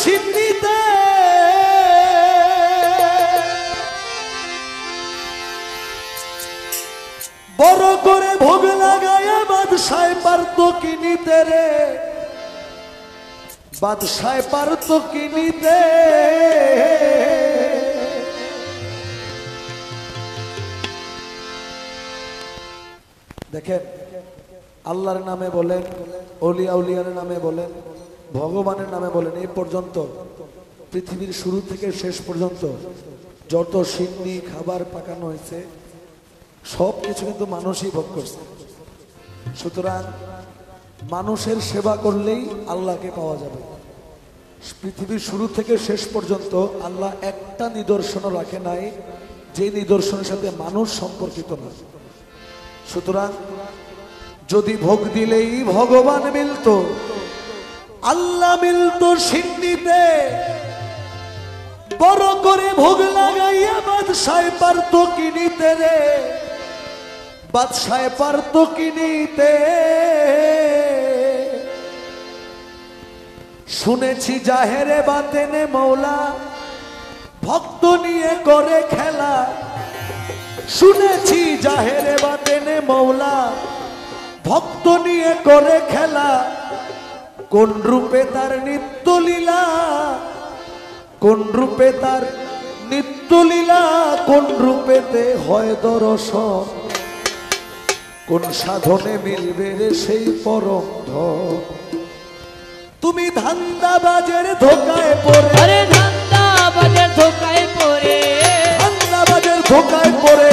সিন্নিতে বড় করে ভোগ লাগায় বাদশায় পারতো কি নিতে রে, বাদশায় পারতো কি নিতে। দেখেন আল্লাহর নামে বলেন, ওলিয়া উলিয়ার নামে বলেন, ভগবানের নামে বলেন, এই পর্যন্ত পৃথিবীর শুরু থেকে শেষ পর্যন্ত যত সিন্নি খাবার পাকানো হয়েছে সব কিছু কিন্তু মানুষই ভোগ করছে। সুতরাং মানুষের সেবা করলেই আল্লাহকে পাওয়া যাবে। পৃথিবীর শুরু থেকে শেষ পর্যন্ত আল্লাহ একটা নিদর্শনও রাখে নাই যে নিদর্শনের সাথে মানুষ সম্পর্কিত না। সুতরাং যদি ভোগ দিলেই ভগবান মিলতো, আল্লাহ মিলতো সিন্নিতে, বড় করে ভোগ লাগাইয়া বাদশায় পারতো কি নিতে রে, বাদশায় পারতো কি নিতে। শুনেছি জাহেরে বাতেনে মৌলা ভক্ত নিয়ে করে খেলা, শুনেছি জাহেরে বাতেনে মৌলা ভক্ত নিয়ে করে খেলা। কোন রূপে তার নিত্য লীলা, কোন রূপে তার নিত্য লীলা, কোন রূপেতে হয় দর্শন, কোন সাধনে মিলবে রে সেই পরম ধন। তুমি ধান্দাবাজের ধোকায় পড়ে, আরে ধান্দাবাজের ধোকায় পড়ে, ধান্দাবাজের ধোকায় পড়ে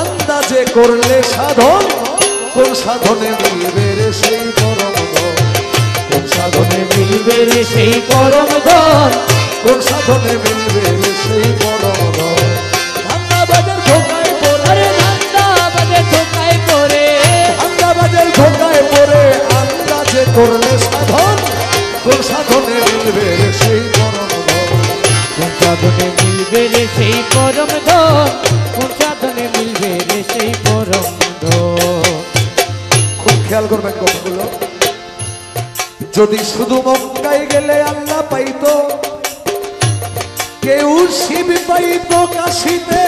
আন্দাজে করলে সাধন, কোন সাধনে মিলবে রে সেই পরম ধন, কোন সাধনে মিলবে রে সেই পরম ধন, কোন সাধনে মিলবে রে সেই পরম ধন। ধান্দাবাজের ধোকায় পড়ে, আরে ধান্দাবাজের ধোকায় পড়ে, ধান্দাবাজের ধোকায় পড়ে আন্দাজে করলে সাধন, কোন সাধনে মিলবে রে সেই পরম ধন, কোন সাধনে মিলবে রে সেই পরম ধন, কোন সাধনে মিলবে রে সেই পরম ধন। খুব খেয়াল করবেন কথাগুলো। যদি শুধু মক্কায় গেলে আল্লাহ পাইতো, কেউ শিব পাইতো কাশিতে,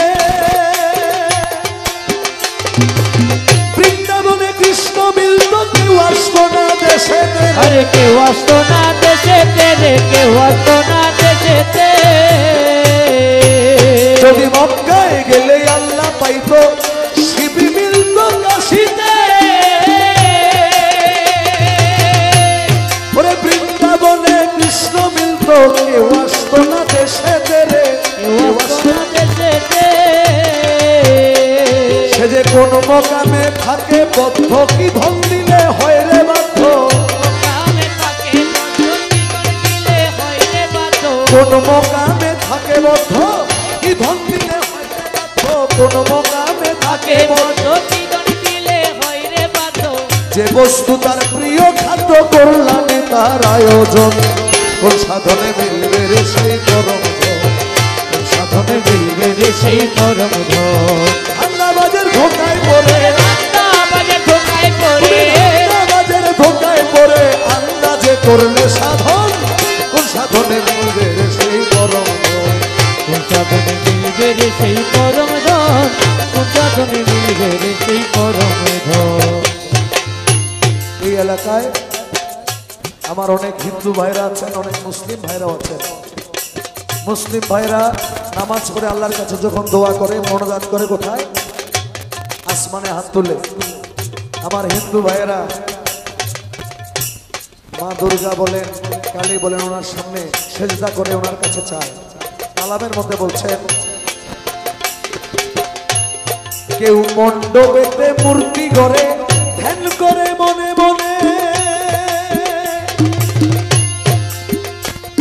বৃন্দাবনে কৃষ্ণ মিলতো, কেউ আসতো না দেশেতে, আরে কেউ আসতো না দেশেতে রে, কেউ আসতো না দেশেতে। যদি মক্কায় গেলে আল্লাহ পাইতো, শিব মিলতো কাশিতে, ওরে বৃন্দাবনে কৃষ্ণ মিলতো, কেউ আসতো না দেশেতে রে, কেউ আসতো না দেশেতে। সে যে কোন মকামে থাকে বদ্ধ, কি ধন দিলে হয় রে বাধ্য, কোন মকামে থাকে বদ্ধ, কি ধন দিলে হয় রে বাধ্য, কোন মকামে থাকে বদ্ধ, যে বস্তু তার প্রিয় খাদ্য করলামে তার আয়োজন, কোন সাধনে মিলবে রে সেই পরম ধন, কোন সাধনে মিলবে রে সেই পরম ধন। ধান্দাবাজের ধোকায় পড়ে, ধান্দাবাজের ধোকায় পড়ে, ধান্দাবাজের ধোকায় পড়ে আন্দাজে করলে সাধন, কোন সাধনে মিলবে রে সেই পরম ধন, কোন সাধনে মিলবে রে সেই পরম ধন, কোন সাধনে মিলবে রে সেই পরম ধন। এই এলাকায় আমার অনেক হিন্দু ভাইরা আছেন, অনেক মুসলিম ভাইরাও আছেন। মুসলিম ভাইরা নামাজ পড়ে আল্লাহর কাছে যখন দোয়া করে, মনোজাত করে কোথায়? আসমানে হাত তুলে। আমার হিন্দু ভাইয়েরা মা দুর্গা বলেন, কালী বলেন, ওনার সামনে সেজদা করে ওনার কাছে চায়। কালামের মধ্যে বলছেন, কেউ মণ্ডপেতে মূর্তি গড়ে ধ্যান করে মনে মনে,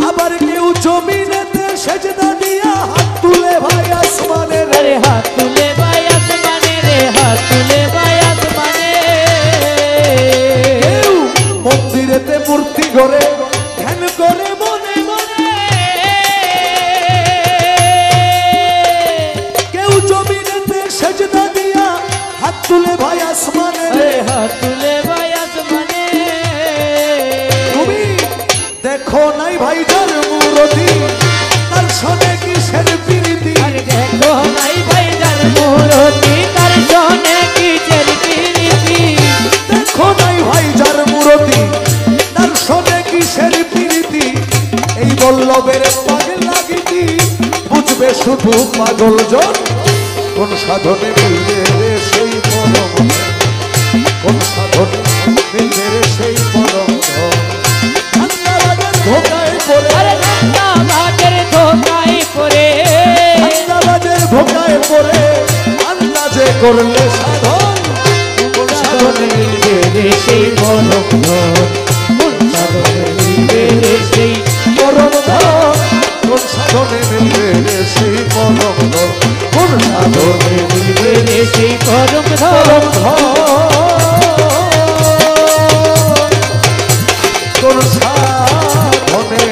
আবার কেউ জমিনেতে সেজদা দিয়া হাত তুলে ভাই আসমানে রে, আরে হাত তুলে ভাই আসমানে রে, হাত তুলে ভাই আসমানে। কেউ মন্দিরেতে মূর্তি গড়ে ধ্যান করে মনে মনে, কেউ জমিনেতে সেজদা দিয়া হাত তুলে ভাই আসমানে রে, হাত তুলে ভাই আসমানে। তুমি দেখো নাই ভাই যার মূরতি মূরতি তার সনে কিসের প্রীতি দেখো নাই ভাই যার মূরতি তার সনে কিসের প্রীতি এই বল্লভের পাগল লাগিতি বুঝবে শুধু পাগল জন কোন সাধনে মিলবে রে সেই পরম কোন সাধনে মিলবে রে সেই পরম ধোকায় পড়ে আরে বাগের ধোকায় পড়ে ধোকায় পড়ে আন্দাজে করলে সাধন কোন সাধনে মিলবে রে সেই পরম ধন কোন সাধনে মিলবে রে সেই পরম ধন কোন সাধনে মিলবে রে সেই পরম ধন কোন সাধনে মিলবে রে সেই পরম ধন পরম ধন কোন সাধনে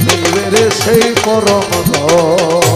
মিলবে রে সেই পরম ধন